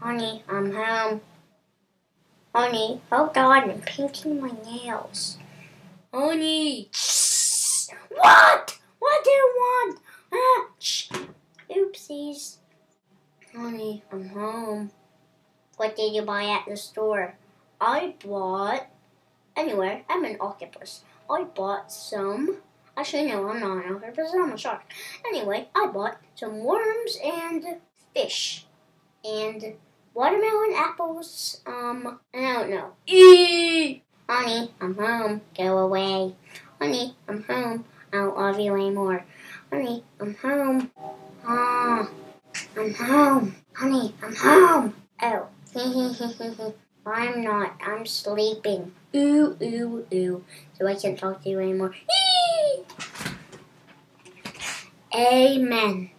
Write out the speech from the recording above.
Honey, I'm home. Honey, oh God, I'm painting my nails. Honey. What? What do you want? Ah, shh. Oopsies. Honey, I'm home. What did you buy at the store? Anyway, I'm an octopus. I bought some, actually no, I'm not an octopus, I'm a shark. Anyway, I bought some worms and fish. And watermelon, apples, and I don't know. Eee! Honey, I'm home. Go away. Honey, I'm home. I don't love you anymore. Honey, I'm home. Ah, I'm home. Honey, I'm home. Oh, I'm not. I'm sleeping. Ooh, ooh, ooh. So I can't talk to you anymore. Eee! Amen.